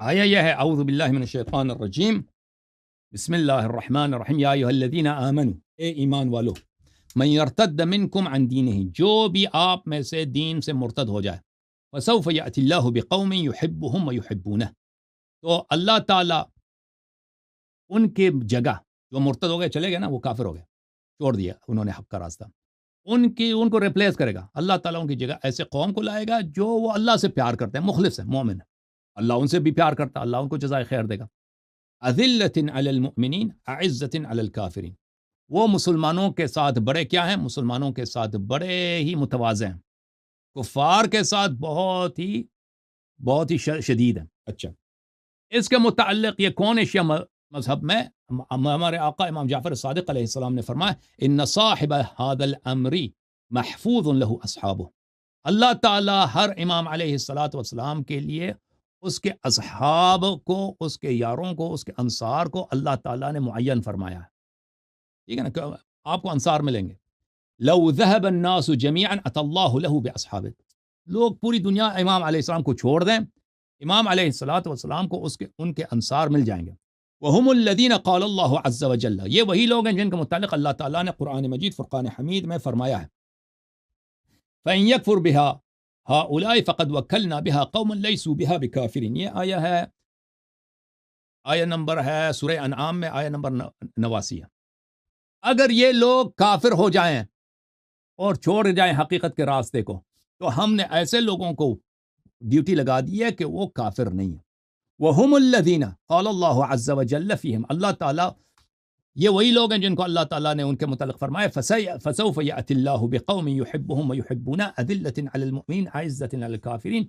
آیا یہ ہے اعوذ باللہ من الشیطان الرجیم بسم اللہ الرحمن الرحیم یا ایھا الذین آمنوا اے ایمان والو من یرتد منکم عن دینہ جو بھی آپ میں سے دین سے مرتد ہو جائے فسوف یأتی اللہ بقوم یحبهم ویحبونہ تو اللہ تعالیٰ ان کے جگہ جو مرتد ہو گئے چلے گئے نا وہ کافر ہو گئے چھوڑ دیا انہوں نے حق کا راستہ ان کو ریپلیس کرے گا اللہ تعالیٰ ان کی جگہ ایسے قوم کو لائے گا جو وہ اللہ سے پیار کرتے ہیں مخلص ہے مومن ہے اللہ ان سے بھی پیار کرتا اللہ ان کو جزائے خیر دے گا اذلۃ علی المؤمنین اعزۃ علی الکافرین وہ مسلمانوں کے ساتھ بڑے کیا ہیں مسلمانوں کے ساتھ بڑے ہی متواضع ہیں کفار کے ساتھ بہت ہی شدید ہیں اچھا اس کے متعلق یہ کون شیعہ مذہب میں ہمارے آقا امام جعفر صادق علیہ السلام نے فرمایا ان صاحب هذا الامر محفوظ له اصحابہ اللہ تعالی ہر امام علیہ الصلوۃ والسلام کے لیے اس کے اصحاب کو اس کے یاروں کو اس کے انصار کو اللہ تعالیٰ نے معین فرمایا ہے ٹھیک ہے نا آپ کو انصار ملیں گے لو ذهب الناس جميعا اتى الله له باصحابه لوگ پوری دنیا امام علیہ السلام کو چھوڑ دیں امام علیہ الصلوۃ والسلام کو ان کے انصار مل جائیں گے وهم الذين قال الله عز وجل یہ وہی لوگ ہیں جن کے متعلق اللہ تعالیٰ نے قرآن مجید فرقان حمید میں فرمایا ہے فإن يكفر بها هؤلاء فقد وكلنا بها قوم ليسوا بها بكافرين یہ آیہ نمبر ہے سورہ انعام میں آیہ نمبر 89 اگر یہ لوگ کافر ہو جائیں اور چھوڑ جائیں حقیقت کے راستے کو تو ہم نے ایسے لوگوں کو ڈیوٹی لگا دی ہے کہ وہ کافر نہیں ہیں وهم الذين قال الله عز وجل فيهم اللہ تعالیٰ یہ وہی لوگ ہیں جن کو اللہ تعالیٰ نے ان کے متعلق فرمایا فسوف يأتي الله بقوم يحبهم ويحبون أذلة على المؤمنين أعزة على الكافرين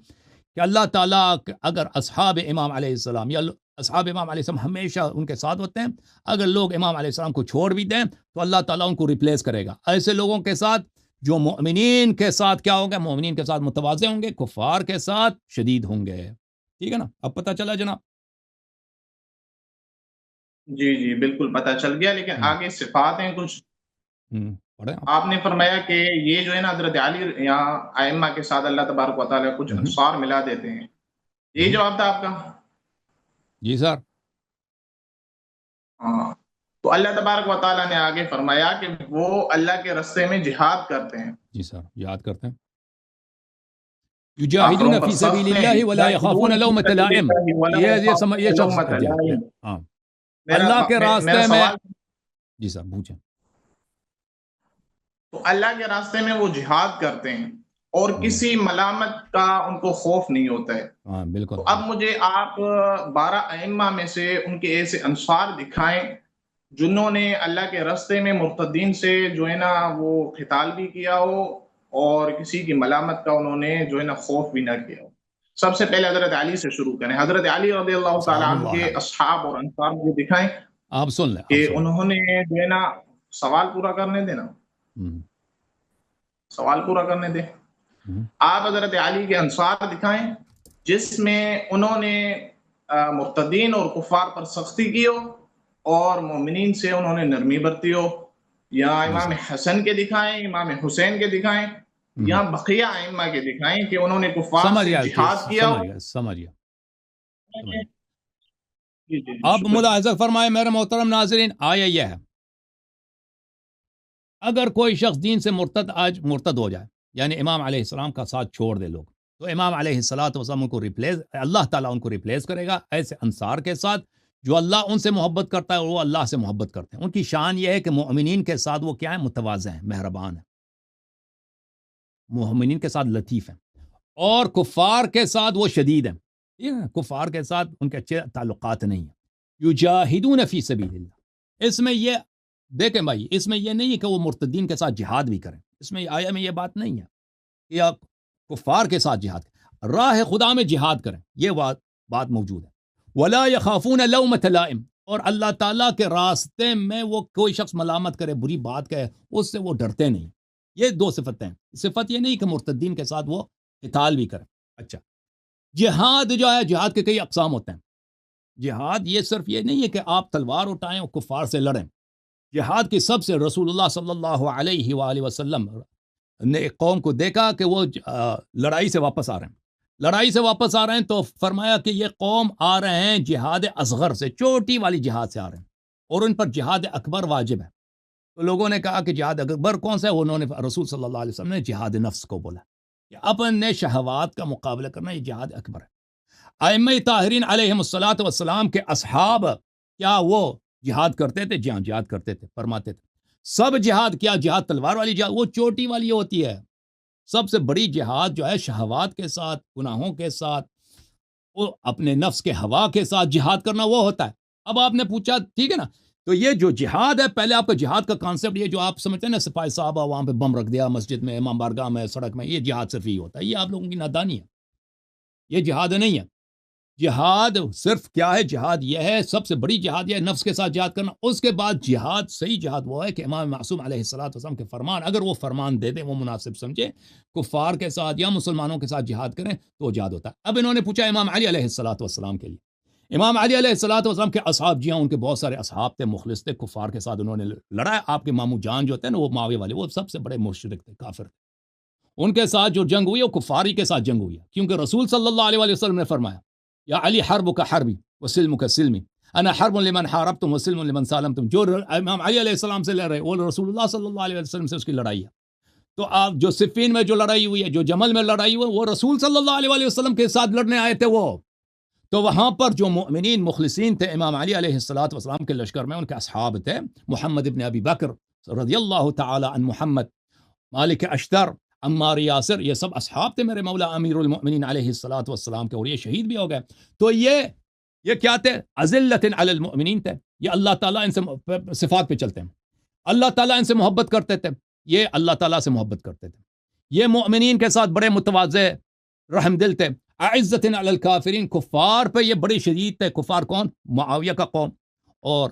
کہ اللہ تعالیٰ اگر اصحاب امام علیہ السلام یا اصحاب امام علیہ السلام ہمیشہ ان کے ساتھ ہوتے ہیں اگر لوگ امام علیہ السلام کو چھوڑ بھی دیں تو اللہ تعالیٰ ان کو ریپلیس کرے گا ایسے لوگوں کے ساتھ جو مومنین کے ساتھ کیا ہوں گے مومنین کے ساتھ متواضع ہوں گے کفار کے ساتھ شدید ہوں گے ٹھیک ہے نا اب پتہ چلا جناب جی جی بالکل پتہ چل گیا لیکن آگے صفات ہیں کچھ پڑھیں آپ نے فرمایا کہ یہ جو ہے نا حضرت علی یا ائمہ کے ساتھ اللہ تبارک و تعالیٰ کچھ انصار ملا دیتے ہیں یہی جواب تھا آپ کا جی سر ہاں تو اللہ تبارک و تعالیٰ نے آگے فرمایا کہ وہ اللہ کے راستے میں جہاد کرتے ہیں جی سر یاد کرتے ہیں یجاہدون فی سبیل اللہ ولا یخافون لومۃ لائم یہ شخص ہاں اللہ کے راستے میں جی سر پوچھیں تو اللہ کے راستے میں وہ جہاد کرتے ہیں اور کسی ملامت کا ان کو خوف نہیں ہوتا ہے ہاں بالکل تو اب مجھے آپ 12 ائمہ میں سے ان کے ایسے انصار دکھائیں جنہوں نے اللہ کے راستے میں مرتدین سے جو ہے نا وہ قتال بھی کیا ہو اور کسی کی ملامت کا انہوں نے جو ہے نا خوف بھی نہ کیا ہو سب سے پہلے حضرت علی سے شروع کریں حضرت علی رضی اللہ تعالیٰ عنہ کے اصحاب اور انصار مجھے دکھائیں آپ سن لیں کہ انہوں نے جو ہے نا سوال پورا کرنے دینا سوال پورا کرنے دیں آپ حضرت علی کے انصار دکھائیں جس میں انہوں نے مرتدین اور کفار پر سختی کی ہو اور مومنین سے انہوں نے نرمی برتی ہو یا امام حسن کے دکھائیں امام حسین کے دکھائیں یا بقیہ ائمہ کے دکھائیں کہ انہوں نے کفار سے جہاد کیا ہو سمجھیا اب ملاحظہ فرمائے میرے محترم ناظرین آیا یہ ہے اگر کوئی شخص دین سے مرتد ہو جائے یعنی امام علیہ السلام کا ساتھ چھوڑ دے لوگ تو امام علیہ السلام کو اللہ تعالیٰ ان کو ریپلیس کرے گا ایسے انصار کے ساتھ جو اللہ ان سے محبت کرتا ہے اور وہ اللہ سے محبت کرتے ہیں ان کی شان یہ ہے کہ مومنین کے ساتھ وہ کیا ہیں متواضع ہیں مہربان ہیں مومنین کے ساتھ لطیف ہیں اور کفار کے ساتھ وہ شدید ہیں کفار کے ساتھ ان کے اچھے تعلقات نہیں ہیں یجاہدون فی سبیل اللہ اس میں یہ دیکھیں بھائی اس میں یہ نہیں ہے کہ وہ مرتدین کے ساتھ جہاد بھی کریں اس میں آیا میں یہ بات نہیں ہے کہ آپ کفار کے ساتھ جہاد کریں راہ خدا میں جہاد کریں یہ بات موجود ہے ولا یخافون لومۃ لائم اور اللہ تعالیٰ کے راستے میں وہ کوئی شخص ملامت کرے بری بات کہے اس سے وہ ڈرتے نہیں یہ دو صفتیں ہیں صفت یہ نہیں کہ مرتدین کے ساتھ وہ قتال بھی کریں اچھا جہاد جو ہے جہاد کے کئی اقسام ہوتے ہیں جہاد یہ صرف یہ نہیں ہے کہ آپ تلوار اٹھائیں اور کفار سے لڑیں جہاد کی سب سے رسول اللہ صلی اللہ علیہ وآلہ وسلم نے ایک قوم کو دیکھا کہ وہ لڑائی سے واپس آ رہے ہیں لڑائی سے واپس آ رہے ہیں تو فرمایا کہ یہ قوم آ رہے ہیں جہاد اصغر سے، چھوٹی والی جہاد سے آ رہے ہیں، اور ان پر جہاد اکبر واجب ہے۔ تو لوگوں نے کہا کہ جہاد اکبر کون سا ہے؟ انہوں نے رسول صلی اللہ علیہ وسلم نے جہاد نفس کو بولا کہ اپنے شہوات کا مقابلہ کرنا، یہ جہاد اکبر ہے۔ ائمہ طاہرین علیہم الصلاۃ والسلام کے اصحاب کیا وہ جہاد کرتے تھے؟ جہاں جہاد کرتے تھے، فرماتے تھے سب جہاد کیا جہاد تلوار والی جہاد وہ چھوٹی والی ہوتی ہے، سب سے بڑی جہاد جو ہے شہوات کے ساتھ، گناہوں کے ساتھ، وہ اپنے نفس کے ہوا کے ساتھ جہاد کرنا وہ ہوتا ہے۔ اب آپ نے پوچھا ٹھیک ہے نا، تو یہ جو جہاد ہے، پہلے آپ کا جہاد کا کانسیپٹ یہ جو آپ سمجھتے ہیں نا سپاہی صاحب وہاں پہ بم رکھ دیا مسجد میں، امام بارگاہ میں، سڑک میں، یہ جہاد صرف ہی ہوتا ہے، یہ آپ لوگوں کی نادانی ہے، یہ جہاد نہیں ہے۔ جہاد صرف کیا ہے؟ جہاد یہ ہے، سب سے بڑی جہاد یہ ہے نفس کے ساتھ جہاد کرنا۔ اس کے بعد جہاد، صحیح جہاد وہ ہے کہ امام معصوم علیہ الصلوۃ والسلام کے فرمان، اگر وہ فرمان دے دیں، وہ مناسب سمجھے، کفار کے ساتھ یا مسلمانوں کے ساتھ جہاد کریں تو وہ جہاد ہوتا ہے۔ اب انہوں نے پوچھا امام علی علیہ الصلوۃ والسلام کے لیے، امام علی علیہ الصلوۃ والسلام کے اصحاب، جی ہاں ان کے بہت سارے اصحاب تھے، مخلص تھے، کفار کے ساتھ انہوں نے لڑا۔ آپ کے مامو جان جو تھے نا، وہ معاویہ والے، وہ سب سے بڑے مشرک تھے، کافر تھے، ان کے ساتھ جو جنگ ہوئی وہ کفاری کے ساتھ جنگ ہوئی ہے، کیونکہ رسول صلی اللہ علیہ وسلم نے فرمایا یا علی حرب کا حربی وسلم کا سلمی، انا حرب لمن حاربتم وسلم لمن سالمتم۔ جو امام علی علیہ السلام سے لڑ رہے وہ رسول اللہ صلی اللہ علیہ وسلم سے اس کی لڑائی ہے۔ تو آپ جو صفین میں جو لڑائی ہوئی ہے، جو جمل میں لڑائی ہوئی، وہ رسول صلی اللہ علیہ وسلم کے ساتھ لڑنے آئے تھے وہ۔ تو وہاں پر جو مؤمنین مخلصین تھے امام علی علیہ الصلوۃ والسلام کے لشکر میں، ان کے اصحاب تھے محمد ابن ابی بکر رضی اللہ تعالی عن محمد، مالک اشتر، عمار یاسر، یہ سب اصحاب تھے میرے مولا امیر المؤمنین علیہ الصلوۃ والسلام کے، اور یہ شہید بھی ہو گئے۔ تو یہ کیا تھے؟ اذلۃ علی المؤمنین تھے، یہ اللہ تعالیٰ ان سے صفات پہ چلتے ہیں، اللہ تعالیٰ ان سے محبت کرتے تھے، یہ اللہ تعالیٰ سے محبت کرتے تھے، یہ مؤمنین کے ساتھ بڑے متواضع رحم دل تھے۔ اعزۃ علی الکافرین، کفار پہ یہ بڑے شدید تھے۔ کفار کون؟ معاویہ کا قوم اور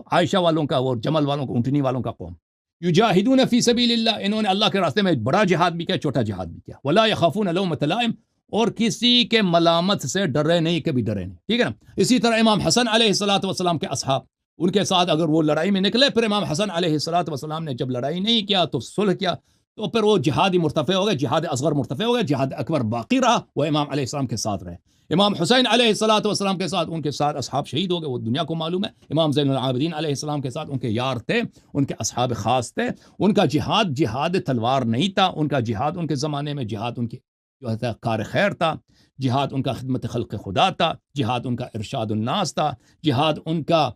عائشہ والوں کا، اور جمل والوں کا، اونٹنی والوں کا قوم۔ یجاہدون فی سبیل اللہ، انہوں نے اللہ کے راستے میں بڑا جہاد بھی کیا، چھوٹا جہاد بھی کیا۔ ولا یخافون لومۃ لائم، اور کسی کے ملامت سے ڈرے نہیں، کبھی ڈرے نہیں، ٹھیک ہے نا۔ اسی طرح امام حسن علیہ الصلوۃ والسلام کے اصحاب، ان کے ساتھ اگر وہ لڑائی میں نکلے، پھر امام حسن علیہ الصلوۃ والسلام نے جب لڑائی نہیں کیا تو صلح کیا، تو پھر وہ جہادی مرتفع ہو گئے، جہاد اصغر مرتفع ہو گئے، جہاد اکبر باقی رہا، وہ امام علیہ السلام کے ساتھ رہے۔ امام حسین علیہ الصلوۃ والسلام کے ساتھ، ان کے ساتھ اصحاب شہید ہو گئے، وہ دنیا کو معلوم ہے۔ امام زین العابدین علیہ السلام کے ساتھ ان کے یار تھے، ان کے اصحاب خاص تھے، ان کا جہاد تلوار نہیں تھا، ان کا جہاد ان کے زمانے میں جہاد ان کی جو ہے کار خیر تھا، جہاد ان کا خدمت خلق خدا تھا، جہاد ان کا ارشاد الناس تھا، جہاد ان کا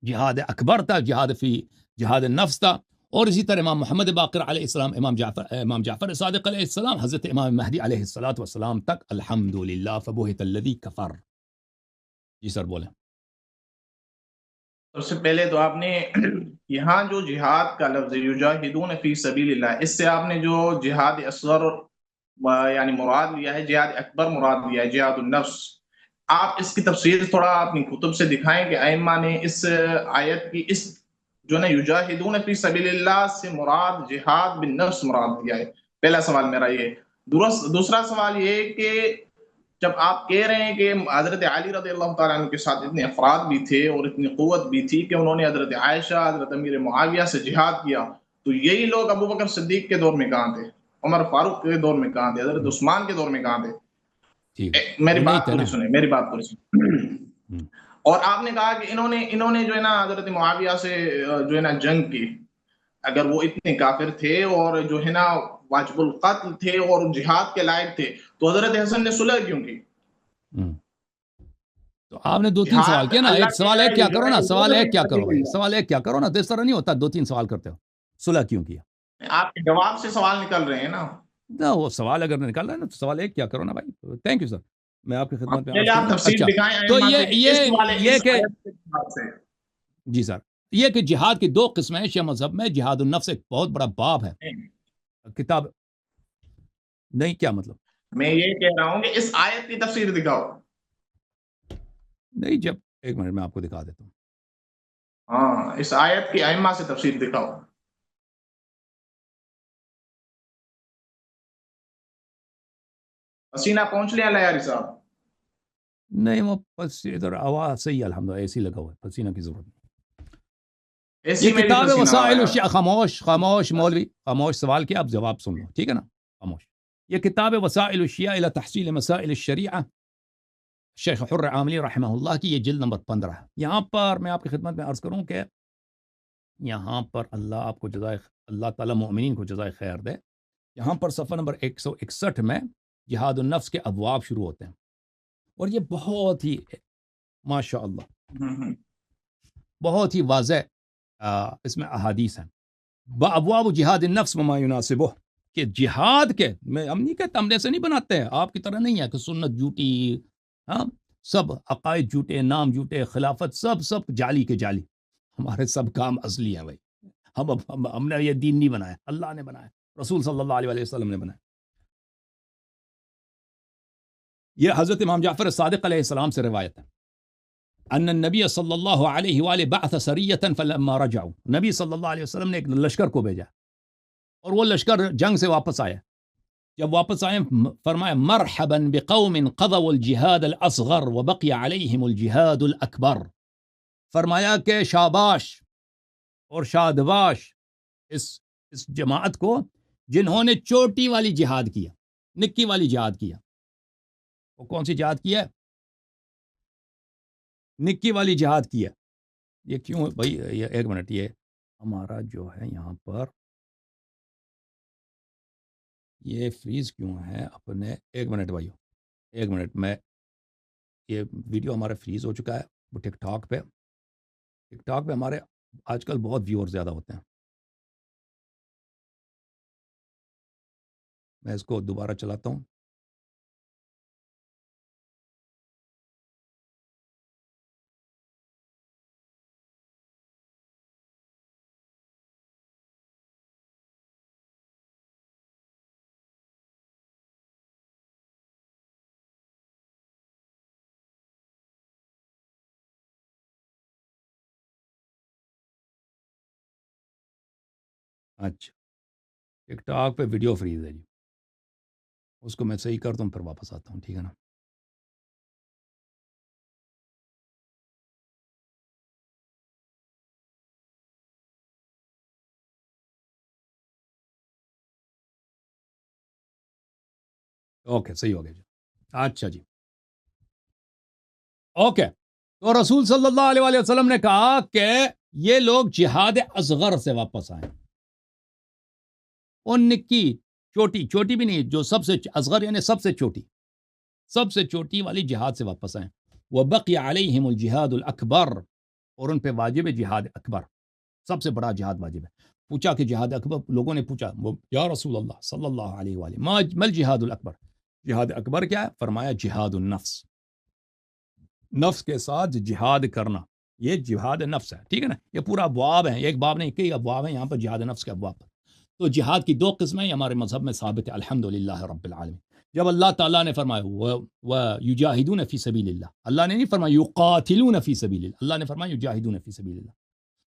جہاد اکبر تھا، جہاد النفس تھا۔ اور اسی طرح امام محمد باقر علیہ السلام، امام جعفر صادق علیہ السلام، حضرت امام مہدی علیہ الصلوۃ والسلام تک، الحمدللہ فبہت الذی کفر۔ جی سر بولیں۔ سب سے پہلے تو آپ نے یہاں جو جہاد کا لفظ یجاہدون فی سبیل اللہ، اس سے آپ نے جو جہاد اصغر یعنی مراد لیا ہے، جہاد اکبر مراد لیا ہے، جہاد النفس۔ آپ اس کی تفسیر تھوڑا اپنی کتب سے دکھائیں کہ ائمہ نے اس آیت کی اس جو نا یجاہدون فی سبیل اللہ سے مراد جہاد بالنفس مراد دیا ہے۔ پہلا سوال میرا یہ۔ دوسرا سوال یہ کہ جب آپ کہہ رہے ہیں کہ حضرت علی رضی اللہ تعالیٰ عنہ کے ساتھ اتنے افراد بھی تھے اور اتنی قوت بھی تھی کہ انہوں نے حضرت عائشہ، حضرت امیر معاویہ سے جہاد کیا، تو یہی لوگ ابو بکر صدیق کے دور میں کہاں تھے؟ عمر فاروق کے دور میں کہاں تھے؟ حضرت عثمان کے دور میں کہاں تھے؟ میری بات پوری سنیں۔ اور آپ نے کہا کہ انہوں نے جو ہے نا حضرت معاویہ سے جو ہے نا جنگ کی، اگر وہ اتنے کافر تھے اور جو ہے نا واجب القتل تھے اور جہاد کے لائق تھے، تو حضرت حسن نے صلح کیوں کی؟ تو آپ نے دو تین سوال کیا نا، ایک سوال ایک کیا کرو نا، سوال ایک کیا کرو بھائی، سوال ایک کیا کرو نا، تو اس طرح نہیں ہوتا، دو تین سوال کرتے ہو۔ صلح کیوں کیا؟ آپ کے جواب سے سوال نکل رہے ہیں نا۔ وہ سوال اگر نکال رہے ہیں نا تو سوال ایک کیا کرو نا بھائی۔ تھینک یو سر، میں آپ کی خدمت میں۔ اچھا تو یہ کہ جی سر، یہ کہ جہاد کی دو قسمیں ہیں شیعہ مذہب میں، جہاد النفس ایک بہت بڑا باب ہے کتاب نہیں، کیا مطلب؟ میں یہ کہہ رہا ہوں کہ اس آیت کی تفسیر دکھاؤ۔ نہیں، جب ایک منٹ میں آپ کو دکھا دیتا ہوں۔ ہاں، اس آیت کی ائمہ سے تفسیر دکھاؤ۔ پسینہ پہنچ لیا لیاری صاحب؟ نہیں، وہ بس ادھر آواز صحیح ہے، الحمدللہ اے سی لگا ہوا ہے، پسینہ کی ضرورت نہیں۔ یہ کتاب ہے وسائل الشیعہ۔ خاموش مولوی، خاموش، سوال کیا، اب جواب سن لو، ٹھیک ہے نا، خاموش۔ یہ کتاب وسائل الشیعہ الی تحصیل مسائل الشریعہ شیخ حر عاملی رحمہ اللہ کی، یہ جلد نمبر 15 ہے۔ یہاں پر میں آپ کی خدمت میں عرض کروں کہ یہاں پر اللہ آپ کو جزائے، اللہ تعالیٰ مومنین کو جزائے خیر دے، یہاں پر صفحہ نمبر 161 میں جہاد النفس کے ابواب شروع ہوتے ہیں، اور یہ بہت ہی ماشاء اللہ بہت ہی واضح اس میں احادیث ہیں۔ ابواب جہاد النفس وما یناسبہ، کہ جہاد کے ہم نہیں کہتے، ہم ایسے نہیں بناتے ہیں، آپ کی طرح نہیں ہے کہ سنت جھوٹی، ہاں سب عقائد جھوٹے، نام جھوٹے، خلافت سب جعلی کے جعلی، ہمارے سب کام اصلی ہیں بھائی۔ ہم نے یہ دین نہیں بنایا، اللہ نے بنایا، رسول صلی اللہ علیہ وسلم نے بنایا۔ یہ حضرت امام جعفر صادق علیہ السلام سے روایت ہے، ان النبی صلی اللہ علیہ وآلہ بعث سریۃ فلما رجعوا، نبی صلی اللہ علیہ وسلم نے ایک لشکر کو بھیجا، اور وہ لشکر جنگ سے واپس آیا، جب واپس آئے فرمایا مرحبا بقوم قضوا الجہاد الاصغر وبقی علیہم الجہاد الاکبر، فرمایا کہ شاباش اور شادباش اس جماعت کو جنہوں نے چوٹی والی جہاد کیا، نکی والی جہاد کیا۔ وہ کون سی جہاد کی ہے؟ نکی والی جہاد کی ہے۔ یہ کیوں بھائی؟ یہ ایک منٹ، یہ ہمارا جو ہے یہاں پر یہ فریز کیوں ہے اپنے، ایک منٹ بھائیو، ایک منٹ، میں یہ ویڈیو ہمارا فریز ہو چکا ہے وہ ٹک ٹاک پہ ہمارے آج کل بہت ویور زیادہ ہوتے ہیں۔ میں اس کو دوبارہ چلاتا ہوں۔ اچھا، ٹک ٹاک پہ ویڈیو فریز ہے جی، اس کو میں صحیح کرتا ہوں پھر واپس آتا ہوں، ٹھیک ہے نا؟ اوکے، صحیح ہو گیا جی۔ اچھا جی، اوکے، تو رسول صلی اللہ علیہ وآلہ وسلم نے کہا کہ یہ لوگ جہاد اصغر سے واپس آئے، اور نکی چھوٹی بھی نہیں، جو سب سے اصغر یعنی سب سے چھوٹی والی جہاد سے واپس آئے۔ وبقی علیہم الجہاد الاکبر، اور ان پہ واجب ہے جہاد اکبر، سب سے بڑا جہاد واجب ہے۔ پوچھا کہ جہاد اکبر، لوگوں نے پوچھا یا رسول اللہ صلی اللہ علیہ وآلہ ما الجہاد الاکبر، جہاد اکبر کیا ہے؟ فرمایا جہاد النفس، نفس کے ساتھ جہاد کرنا، یہ جہاد نفس ہے، ٹھیک ہے نا؟ یہ پورا ابواب ہے، ایک باب نہیں، کئی ابواب ہیں یہاں پر جہاد نفس کے ابواب پر۔ تو جہاد کی دو قسمیں ہمارے مذہب میں ثابت ہے، الحمدللہ رب العالمین۔ جب اللہ تعالیٰ نے فرمایا وَيُجَاهِدُونَ فِي سَبِيلِ اللَّهِ، اللہ نے نہیں فرمایا يُقَاتِلُونَ فِي سَبِيلِ اللَّهِ، اللہ نے فرمایا يُجَاهِدُونَ فِي سَبِيلِ اللَّهِ۔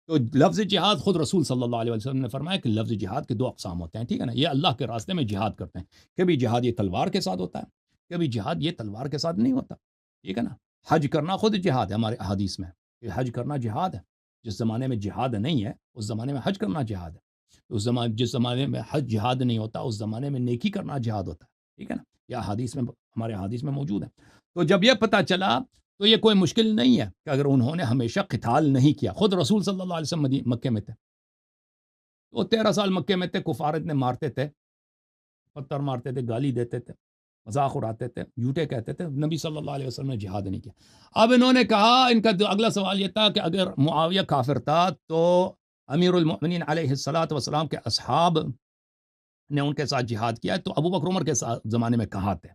تو لفظ جہاد خود رسول صلی اللہ علیہ وسلم نے فرمایا کہ لفظ جہاد کے دو اقسام ہوتے ہیں، ٹھیک ہے نا؟ یہ اللہ کے راستے میں جہاد کرتے ہیں، کبھی جہاد یہ تلوار کے ساتھ ہوتا ہے، کبھی جہاد یہ تلوار کے ساتھ نہیں ہوتا، ٹھیک ہے نا؟ حج کرنا خود جہاد ہے، ہمارے احادیث میں کہ حج کرنا جہاد ہے۔ جس زمانے میں جہاد نہیں ہے اس زمانے میں حج کرنا جہاد ہے، جس زمانے میں حج جہاد نہیں ہوتا اس زمانے میں نیکی کرنا جہاد ہوتا ہے، ٹھیک ہے نا؟ یہ حدیث میں، ہمارے حدیث میں موجود ہے۔ تو جب یہ پتہ چلا تو یہ کوئی مشکل نہیں ہے کہ اگر انہوں نے ہمیشہ قتال نہیں کیا، خود رسول صلی اللہ علیہ وسلم مکے میں تھے، وہ 13 سال مکے میں تھے، کفار اتنے مارتے تھے، پتھر مارتے تھے، گالی دیتے تھے، مذاق اڑاتے تھے، جھوٹے کہتے تھے، نبی صلی اللہ علیہ وسلم نے جہاد نہیں کیا۔ اب انہوں نے کہا، ان کا اگلا سوال یہ تھا کہ اگر معاویہ کافر تھا تو امیر المؤمنین علیہ الصلوۃ والسلام کے اصحاب نے ان کے ساتھ جہاد کیا ہے، تو ابو بکر عمر کے زمانے میں کہاں تھے؟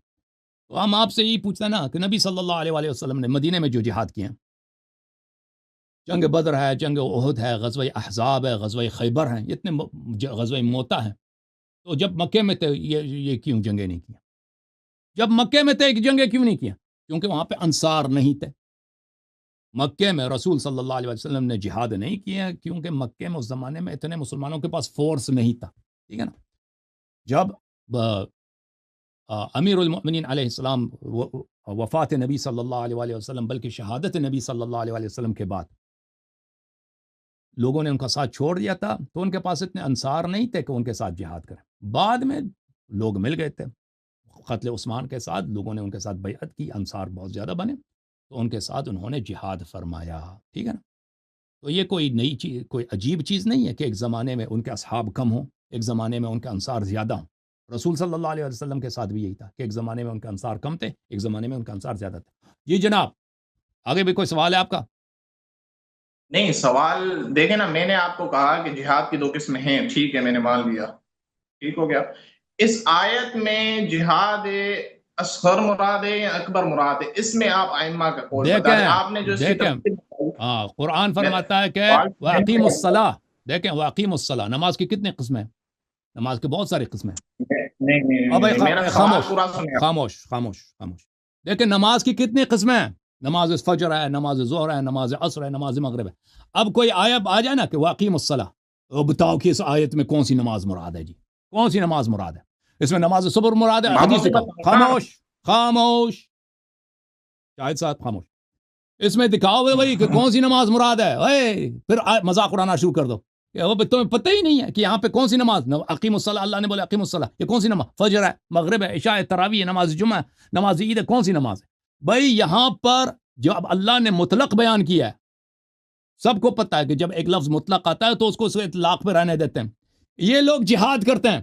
تو ہم آپ سے یہی پوچھتے ہیں نا کہ نبی صلی اللہ علیہ وآلہ وسلم نے مدینے میں جو جہاد کیے ہیں، جنگ بدر ہے، جنگ احد ہے، غزوہ احزاب ہے، غزوہ خیبر ہیں، اتنے غزوہ موتا ہیں، تو جب مکے میں تھے یہ کیوں جنگیں نہیں کی؟ جب مکے میں تھے ایک جنگیں کیوں نہیں کیا؟ کیونکہ وہاں پہ انصار نہیں تھے۔ مکے میں رسول صلی اللہ علیہ وسلم نے جہاد نہیں کیا کیونکہ مکے میں اس زمانے میں اتنے مسلمانوں کے پاس فورس نہیں تھا، ٹھیک ہے نا؟ جب امیر المؤمنین علیہ السلام وفات نبی صلی اللہ علیہ وآلہ وسلم، بلکہ شہادت نبی صلی اللہ علیہ وآلہ وسلم کے بعد لوگوں نے ان کا ساتھ چھوڑ دیا تھا، تو ان کے پاس اتنے انصار نہیں تھے کہ ان کے ساتھ جہاد کریں۔ بعد میں لوگ مل گئے تھے، قتل عثمان کے ساتھ لوگوں نے ان کے ساتھ بیعت کی، انصار بہت زیادہ بنے، تو ان کے ساتھ انہوں نے جہاد فرمایا، ٹھیک ہے نا. تو یہ کوئی نئی چیز، کوئی عجیب چیز نہیں ہے کہ ایک زمانے میں ان کے اصحاب کم ہوں، ایک زمانے میں ان کے انصار زیادہ ہوں. رسول صلی اللہ علیہ وسلم کے ساتھ بھی یہی تھا کہ ایک زمانے میں ان کے انصار کم تھے، ایک زمانے میں ان کے انصار زیادہ تھے. جی جناب، آگے بھی کوئی سوال ہے آپ کا؟ نہیں، سوال دیکھیں نا، میں نے آپ کو کہا کہ جہاد کی 2 قسمیں ہیں، ٹھیک ہے، میں نے مان لیا، ٹھیک ہو گیا. اس آیت میں جہاد اصغر مراد ہے یا اکبر مراد ہے؟ اس میں آپ ائمہ کا قول بتا دیں. آپ نے جو اس کی دیکھیں تفصیل بتائی، ہاں، قرآن میں فرماتا ہے کہ سوال واقیم الصلاح. دیکھیں واقیم الصلاح، نماز کی کتنی قسمیں ہیں؟ نماز کی بہت ساری قسمیں ہیں. نہیں نہیں اب نہیں، میرا سوال خاموش پورا سنیں. خاموش خاموش خاموش. دیکھیں نماز کی کتنی قسمیں ہیں؟ نماز فجر ہے، نماز ظہر ہے، نماز عصر ہے، نماز مغرب ہے. اب کوئی آیت آ جائے نا کہ واقیم الصلاح، وہ بتاؤ کہ اس آیت میں کون سی نماز مراد ہے؟ جی کون سی نماز مراد ہے؟ اس میں نماز صبح مراد ہے؟ حدیث دکھاؤ. خاموش خاموش، شاہد صاحب خاموش. اس میں دکھاؤ بھائی کہ کون سی نماز مراد ہے. پھر مذاق اڑانا شروع کر دو کہ وہ تمہیں پتہ ہی نہیں ہے کہ یہاں پہ کون سی نماز. اقیم الصلاح، اللہ نے بولا اقیم الصلاح، یہ کون سی نماز؟ فجر ہے، مغرب ہے، عشاء ہے، تراویح ہے، نماز جمعہ ہے، نماز عید ہے، کون سی نماز ہے بھائی؟ یہاں پر جب اللہ نے مطلق بیان کیا ہے، سب کو پتہ ہے کہ جب ایک لفظ مطلق آتا ہے تو اس کو اطلاق پہ رہنے دیتے ہیں. یہ لوگ جہاد کرتے ہیں،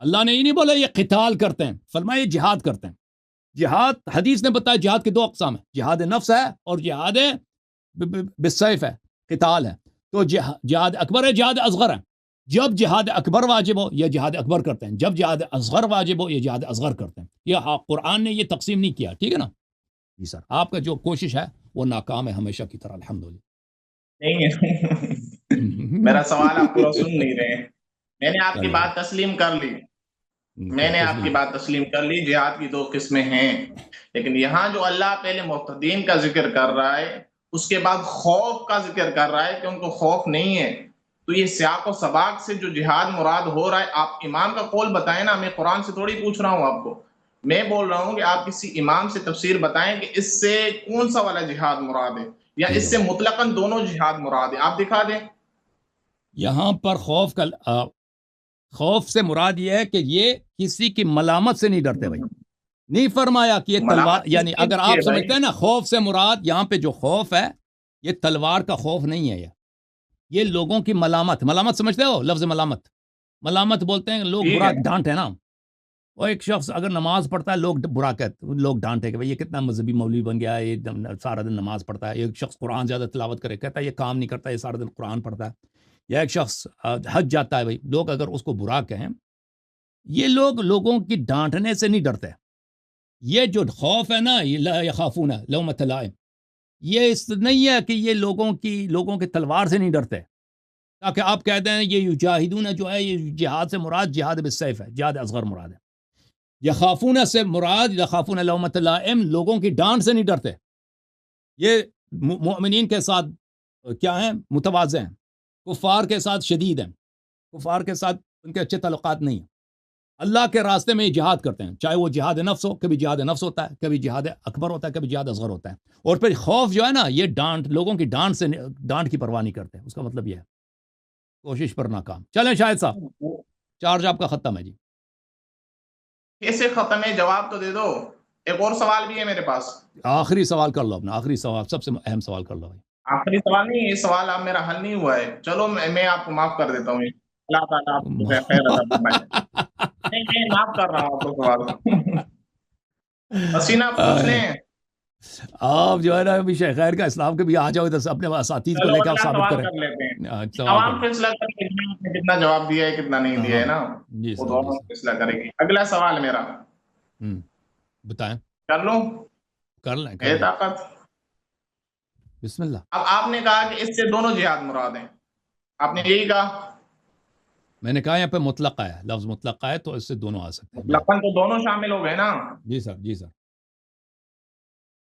اللہ نے یہ نہیں بولا یہ قتال کرتے ہیں، فرمایا یہ جہاد کرتے ہیں. جہاد حدیث نے بتایا جہاد کے 2 اقسام ہیں، جہاد نفس ہے اور جہاد بالسیف ہے، قتال ہے. تو جہاد اکبر ہے، جہاد اصغر ہے. جب جہاد اکبر واجب ہو یہ جہاد اکبر کرتے ہیں، جب جہاد اصغر واجب ہو یہ جہاد اصغر کرتے ہیں. یہ قرآن نے یہ تقسیم نہیں کیا، ٹھیک ہے نا جی سر. آپ کا جو کوشش ہے وہ ناکام ہے ہمیشہ کی طرح، الحمدللہ. نہیں، میرا سوال آپ پورا سن نہیں رہے ہیں. میں نے آپ کی بات تسلیم کر لی، میں نے آپ کی بات تسلیم کر لی. جہاد کی 2 قسمیں ہیں، لیکن یہاں جو اللہ پہلے مرتدین کا ذکر کر رہا ہے، اس کے بعد خوف کا ذکر کر رہا ہے کہ ان کو خوف نہیں ہے. تو یہ سیاق و سباق سے جو جہاد مراد ہو رہا ہے، آپ امام کا قول بتائیں نا. میں قرآن سے تھوڑی پوچھ رہا ہوں آپ کو، میں بول رہا ہوں کہ آپ کسی امام سے تفسیر بتائیں کہ اس سے کون سا والا جہاد مراد ہے، یا اس سے مطلقاً دونوں جہاد مراد ہے. آپ دکھا دیں. یہاں پر خوف سے مراد یہ ہے کہ یہ کسی کی ملامت سے نہیں ڈرتے بھائی. نہیں فرمایا کہ یہ تلوار، یعنی اگر آپ سمجھتے ہیں نا خوف سے مراد یہاں پہ جو خوف ہے یہ تلوار کا خوف نہیں ہے، یہ لوگوں کی ملامت سمجھتے ہو؟ لفظ ملامت بولتے ہیں لوگ برا ڈانٹے نا. وہ ایک شخص اگر نماز پڑھتا ہے لوگ برا کہتے، لوگ ڈانٹے کہ بھائی یہ کتنا مذہبی مولوی بن گیا ہے، یہ سارا دن نماز پڑھتا ہے. ایک شخص قرآن زیادہ تلاوت کرے کہتا ہے یہ کام نہیں کرتا، یہ سارا دن قرآن پڑھتا ہے. یا ایک شخص حج جاتا ہے، بھائی لوگ اگر اس کو برا کہیں، یہ لوگ لوگوں کی ڈانٹنے سے نہیں ڈرتے. یہ جو خوف ہے نا، یہ لا یخافون لومۃ لائم، یہ اس نہیں ہے کہ یہ لوگوں کے تلوار سے نہیں ڈرتے. تاکہ آپ کہہ دیں یہ یجاہدون جو ہے یہ جہاد سے مراد جہاد بالسیف ہے، جہاد اصغر مراد ہے. یخافون سے مراد یخافون لومۃ لائم، لوگوں کی ڈانٹ سے نہیں ڈرتے. یہ مؤمنین کے ساتھ کیا ہیں؟ متواضع ہیں. کفار کے ساتھ شدید ہیں، کفار کے ساتھ ان کے اچھے تعلقات نہیں ہیں. اللہ کے راستے میں یہ جہاد کرتے ہیں، چاہے وہ جہاد نفس ہو، کبھی جہاد نفس ہوتا ہے، کبھی جہاد اکبر ہوتا ہے، کبھی جہاد اصغر ہوتا ہے. اور پھر خوف جو ہے نا، یہ لوگوں کی ڈانٹ کی پرواہ نہیں کرتے. اس کا مطلب یہ ہے کوشش پر ناکام. چلیں شاہد صاحب، چارج آپ کا ختم ہے. جی کیسے ختم ہے؟ جواب تو دے دو. ایک اور سوال بھی ہے میرے پاس. آخری سوال کر لو اپنا، آخری سوال سب سے اہم سوال کر لو بھائی. آخری سوال نہیں، یہ سوال اب میرا حل نہیں ہوا ہے. چلو میں آپ کو معاف کر دیتا ہوں. اللہ تعالیٰ آپ کو خیر عطا فرمائے. نہیں، معاف کر رہا ہوں آپ کو سوال. حسینہ پوچھ لیں. آپ جو ہے نا ابھی شیخ خیر کا اسلام کے بھی آ جاؤ ادھر، اپنے اساتذ کو لے کے آپ ثابت کریں. کر لیتے ہیں، عوام فیصلہ کرے گی کتنا جواب دیا ہے کتنا نہیں دیا ہے نا، وہ تو عوام فیصلہ کرے گی. اگلا سوال میرا بتائیں. کر لوں؟ کر لیں. اے طاقت، بسم اللہ. اب آپ نے کہا کہ اس سے دونوں جہاد مراد ہیں، آپ نے یہی کہا. میں نے کہا یہاں پہ مطلق ہے، لفظ مطلق ہے تو اس سے دونوں آ سکتے ہیں. مطلقاً تو دونوں شامل ہو گئے نا. جی سر، جی سر.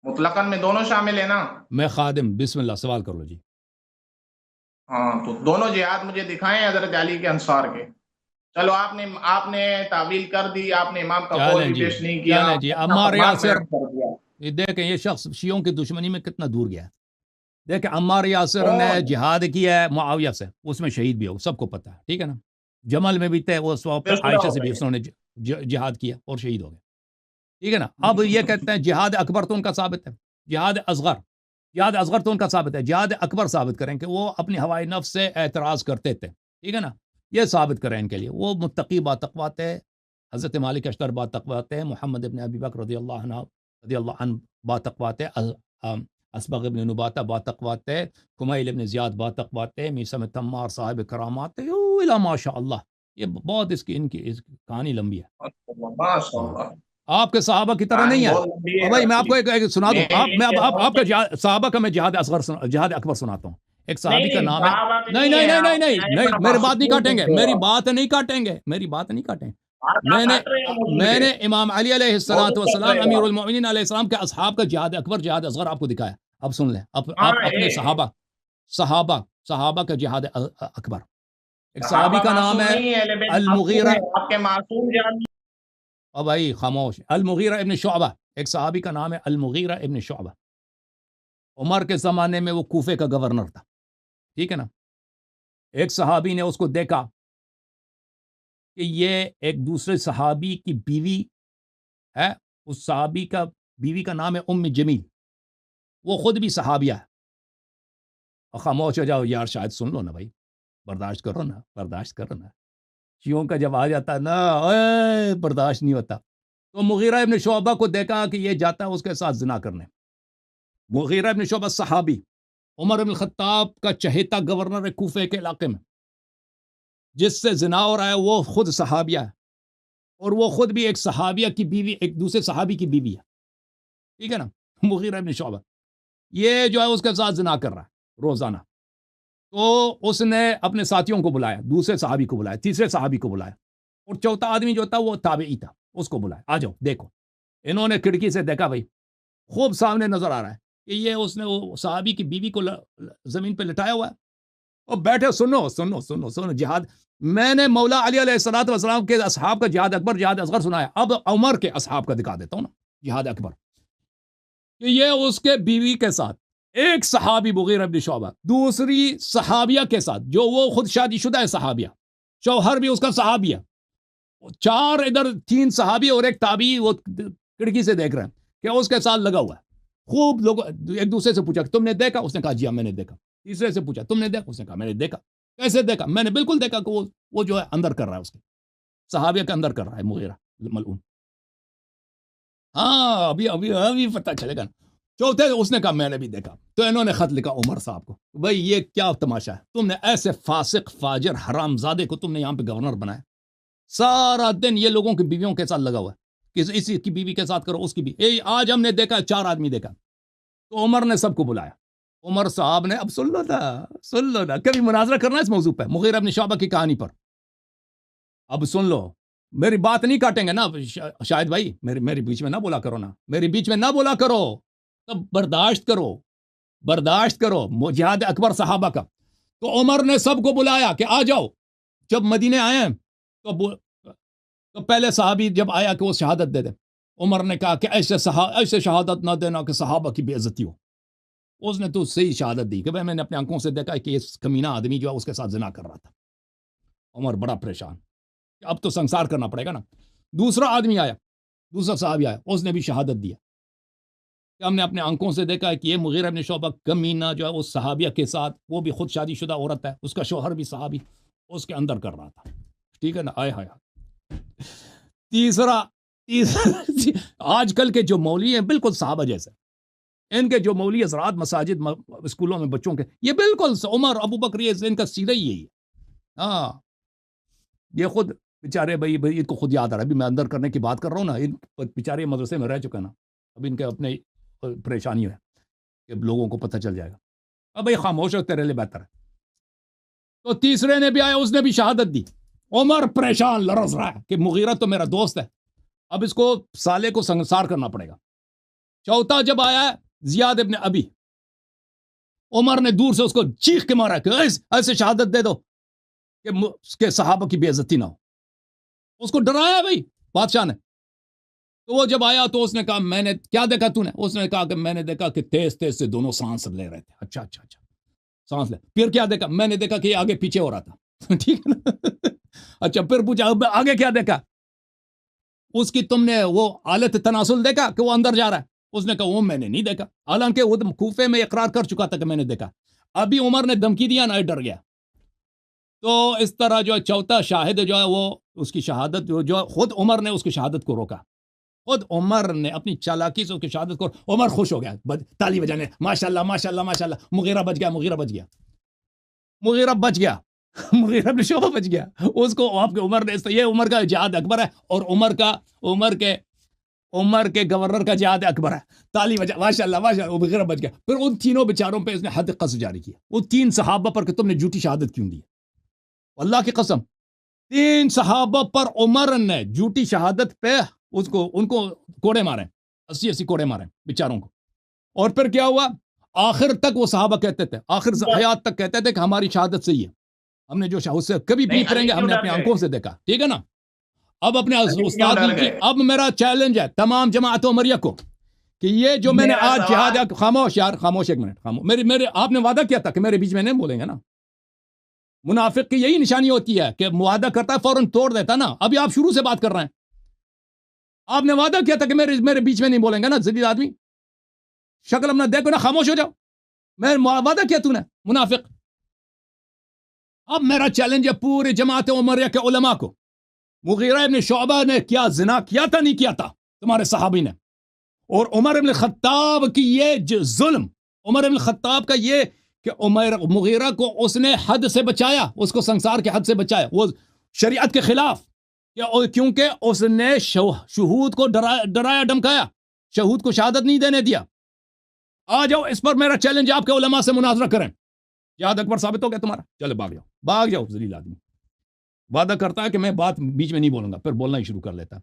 مطلقاً میں دونوں شامل ہیں نا. میں خادم، بسم اللہ سوال کر لو. جی ہاں، تو دونوں جہاد مجھے دکھائیں حضرت علی کے انصار کے. چلو آپ نے تعویل کر دی، آپ نے امام کا قول بھی پیش نہیں کیا. جی عمار یاسر، یہ دیکھیں یہ شخص شیعوں کی دشمنی میں کتنا دور گیا ہے. دیکھیں عمار یاسر نے جہاد کیا ہے معاویہ سے، اس میں شہید بھی ہو، سب کو پتہ ہے، ٹھیک ہے نا. جمل میں بھی تھے وہ، عائشہ سے بھی انہوں نے جہاد کیا اور شہید ہو گئے. ٹھیک ہے نا. اب یہ کہتے ہیں جہاد اکبر تو ان کا ثابت ہے, جہاد اصغر تو ان کا ثابت ہے. جہاد اکبر ثابت کریں کہ وہ اپنی ہوائی نفس سے اعتراض کرتے تھے. ٹھیک ہے نا, یہ ثابت کریں ان کے لیے. وہ متقی باتقوا تھے, حضرت مالک اشتر باتقوا تھے, محمد ابن ابی بکر رضی اللہ عنہ باتقوا تھے, اسبغ ابن نباتہ باتقوا تھے, کمیل ابن زیاد باتقوا تھے, میثم تمار صاحب کرامات تھے. الا ماشاء اللہ, یہ بہت ان کی کہانی لمبی ہے. ماشاء اللہ. آپ کے صحابہ کی طرح نہیں ہے. بھائی میں آپ کو ایک سنا دوں. آپ کا صحابہ کا میں جہاد اکبر سناتا ہوں. ایک صحابی کا نام ہے. نہیں میری بات نہیں کاٹیں گے, میری بات نہیں کاٹیں. میں نے امام علی علیہ السلام امیر المؤمنین علیہ السلام کے اصحاب کا جہاد اکبر جہاد اصغر آپ کو دکھایا. اب سن لیں, آپ اپنے صحابہ کا جہاد اکبر. ایک صحابی کا نام ہے المغیرہ. اب بھائی خاموش. المغیرہ ابن شعبہ, ایک صحابی کا نام ہے المغیرہ ابن شعبہ. عمر کے زمانے میں وہ کوفے کا گورنر تھا. ٹھیک ہے نا. ایک صحابی نے اس کو دیکھا کہ یہ ایک دوسرے صحابی کی بیوی ہے. اس صحابی کا بیوی کا نام ہے ام جمیل. وہ خود بھی صحابیہ ہے. خاموش ہو جاؤ یار, شاید سن لو نا بھائی, برداشت کرو نا. شیعوں کا جب آ جاتا ہے نا, برداشت نہیں ہوتا. تو مغیرہ ابن شعبہ کو دیکھا کہ یہ جاتا ہے اس کے ساتھ زنا کرنے. مغیرہ ابن شعبہ صحابی, عمر بن الخطاب کا چہیتا گورنر ہے کوفے کے علاقے میں, جس سے زنا ہو رہا ہے وہ خود صحابیہ ہے, اور وہ خود بھی ایک صحابیہ کی بیوی, ایک دوسرے صحابی کی بیوی ہے. ٹھیک ہے نا. مغیرہ ابن شعبہ یہ جو ہے اس کے ساتھ زنا کر رہا ہے روزانہ. تو اس نے اپنے ساتھیوں کو بلایا, دوسرے صحابی کو بلایا, تیسرے صحابی کو بلایا, اور چوتھا آدمی جو تھا وہ تابعی تھا, اس کو بلایا. آ جاؤ دیکھو. انہوں نے کھڑکی سے دیکھا بھائی, خوب سامنے نظر آ رہا ہے کہ یہ اس نے وہ صحابی کی بیوی کو زمین پہ لٹایا ہوا ہے. اور بیٹھے سنو جہاد. میں نے مولا علی علیہ الصلوۃ والسلام کے اصحاب کا جہاد اکبر جہاد اصغر سنایا. اب عمر کے اصحاب کا دکھا دیتا ہوں نا جہاد اکبر, کہ یہ اس کے بیوی کے ساتھ ایک صحابی مغیرہ ابن شعبہ, دوسری صحابیہ کے ساتھ جو وہ خود شادی شدہ ہے صحابیہ, شوہر بھی اس کا صحابی ہے, 4 ادھر 3 صحابی اور ایک تابعی وہ کھڑکی سے دیکھ رہے ہیں کہ اس کے ساتھ لگا ہوا ہے. خوب لوگ ایک دوسرے سے پوچھا کہ تم نے دیکھا؟ اس نے کہا جی ہاں میں نے دیکھا. تیسرے سے پوچھا تم نے دیکھا؟ اس نے کہا میں نے دیکھا. کیسے دیکھا؟ میں نے بالکل دیکھا کہ وہ جو ہے اندر کر رہا ہے, اس کے صحابیہ کے اندر کر رہا ہے مغیرہ ملعون. ہاں ابھی پتہ چلے گا. چوتھے اس نے کہا میں نے بھی دیکھا. تو انہوں نے خط لکھا عمر صاحب کو, بھائی یہ کیا تماشا ہے, تم نے ایسے فاسق فاجر حرامزادے کو تم نے یہاں پہ گورنر بنایا. سارا دن یہ لوگوں کی بیویوں کے ساتھ لگا ہوا ہے کہ اسی کی بیوی کے ساتھ کرو, اس کی بھی. آج ہم نے دیکھا 4 آدمی دیکھا. تو عمر نے سب کو بلایا. عمر صاحب نے, اب سن لو نا کبھی مناظرہ کرنا اس موضوع پہ, مغیرہ ابن شعبہ کی کہانی پر. اب سن لو, میری بات نہیں کاٹیں گے نا شاید بھائی, میری بیچ میں نہ بولا کرو نا, میری بیچ میں نہ بولا کرو. تب برداشت کرو جہاد اکبر صحابہ کا. تو عمر نے سب کو بلایا کہ آ جاؤ. جب مدینے آئے تو پہلے صحابی جب آیا کہ وہ شہادت دے دے, عمر نے کہا کہ ایسے شہادت نہ دینا کہ صحابہ کی بے عزتی ہو. اس نے تو صحیح شہادت دی کہ بھائی میں نے اپنے آنکھوں سے دیکھا کہ یہ کمینہ آدمی جو ہے اس کے ساتھ زنا کر رہا تھا. عمر بڑا پریشان, اب تو سنسار کرنا پڑے گا نا. دوسرا صحابی آیا, اس نے بھی شہادت دیا کہ ہم نے اپنے آنکھوں سے دیکھا ہے کہ یہ مغیرہ ابن شعبہ کمینہ جو ہے اس صحابیہ کے ساتھ, وہ بھی خود شادی شدہ عورت ہے, اس کا شوہر بھی صحابی, اس کے اندر کر رہا تھا. ٹھیک ہے نا. آئے ہائے. تیسرا آج کل کے جو مولوی ہیں بالکل صحابہ جیسے, ان کے جو مولوی حضرات مساجد اسکولوں میں بچوں کے, یہ بالکل عمر ابو بکر, یہ ان کا سیدھا ہی یہی ہے. ہاں یہ خود بیچارے بھائی ان کو خود یاد آ رہا ہے, ابھی میں اندر کرنے کی بات کر رہا ہوں نا, ان بیچارے مدرسے میں رہ چکے نا, اب ان کے اپنے پریشانی ہے کہ لوگوں کو پتہ چل جائے گا. اب بھائی خاموش ہو, تیرے لیے بہتر ہے. تو تیسرے نے بھی آیا, اس نے بھی شہادت دی. عمر پریشان لرز رہا ہے کہ مغیرہ تو میرا دوست ہے, اب اس کو سالے کو سنسار کرنا پڑے گا. چوتھا جب آیا زیاد ابن ابی, عمر نے دور سے اس کو چیخ کے مارا کہ ایسے شہادت دے دو کہ صحابہ کی بے عزتی نہ ہو. اس کو ڈرایا بھائی بادشاہ نے. تو وہ جب آیا تو اس نے کہا میں نے کیا دیکھا تو نے؟ اس نے کہا کہ میں نے دیکھا کہ تیز تیز سے دونوں سانس لے رہے تھے. اچھا سانس لے. پھر کیا دیکھا؟ میں نے دیکھا کہ یہ آگے پیچھے ہو رہا تھا. ٹھیک ہے نا. اچھا پھر پوچھا آگے کیا دیکھا؟ اس کی تم نے وہ حالت تناسل دیکھا کہ وہ اندر جا رہا ہے؟ اس نے کہا وہ میں نے نہیں دیکھا، حالانکہ وہ کوفے میں اقرار کر چکا تھا کہ میں نے دیکھا۔ ابھی عمر نے دھمکی دیا نا، ڈر گیا۔ تو اس طرح جو چوتھا شاہد جو ہے وہ اس کی شہادت جو خود عمر نے اس کی شہادت کو روکا، خود عمر نے اپنی چالاکی سے اس کی شہادت کو، عمر خوش ہو گیا، تالی بجانے، ماشاءاللہ ماشاءاللہ ماشاءاللہ، مغیرہ بچ گیا، مغیرہ بچ گیا، مغیرہ بچ گیا، مغیرہ بن شعبہ بچ گیا۔ اس کو آپ کے عمر نے، یہ عمر کا جہاد اکبر ہے، اور عمر کے گورنر کا جہاد اکبر ہے، تالی بجا، ماشاءاللہ ماشاءاللہ، وہ مغیرہ بچ گیا۔ پھر ان تینوں بیچاروں پہ اس نے حد قذف جاری کیا، وہ 3 صحابہ پر کہ تم نے جھوٹی شہادت کیوں دی؟ اللہ کی قسم 3 صحابہ پر عمر نے جھوٹی شہادت پہ ان کو کوڑے مارے، 80 کوڑے مارے بیچاروں کو۔ اور پھر کیا ہوا؟ آخر تک وہ صحابہ کہتے تھے، آخر حیات تک کہتے تھے کہ ہماری شہادت صحیح ہے، ہم نے جو شہادت سے کبھی بھی کریں گے، ہم نے اپنی آنکھوں سے دیکھا، ٹھیک ہے نا۔ اب اپنے استاد کی، اب میرا چیلنج ہے تمام جماعت عمریہ کو کہ یہ جو میں نے آج جہاد، خاموش یار، خاموش، ایک منٹ خاموش، میرے آپ نے وعدہ کیا تھا کہ میرے بیچ میں نہیں بولیں گے نا۔ منافق کی یہی نشانی ہوتی ہے کہ وعدہ کرتا ہے فوراً توڑ دیتا نا۔ ابھی آپ شروع سے بات کر رہے ہیں، آپ نے وعدہ کیا تھا کہ میرے بیچ میں نہیں بولیں گے نا، ذلیل آدمی، شکل اپنا دیکھو نا، خاموش ہو جاؤ، میں وعدہ کیا تو نے منافق۔ اب میرا چیلنج ہے پورے جماعت عمریہ کے علماء کو، مغیرہ ابن شعبہ نے کیا زنا کیا تھا نہیں کیا تھا تمہارے صحابی نے؟ اور عمر ابن خطاب کی یہ ظلم، عمر ابن خطاب کا یہ کہ مغیرہ کو اس نے حد سے بچایا، اس کو سنسار کے حد سے بچایا، وہ شریعت کے خلاف، کیونکہ اس نے شہود کو ڈرایا دھمکایا، شہود کو شہادت نہیں دینے دیا۔ آ جاؤ، اس پر میرا چیلنج، آپ کے علماء سے مناظرہ کریں، جہاد اکبر ثابت ہو گیا تمہارا، چلے بھاگ جاؤ ذلیل آدمی۔ وعدہ کرتا ہے کہ میں بات بیچ میں نہیں بولوں گا، پھر بولنا ہی شروع کر لیتا۔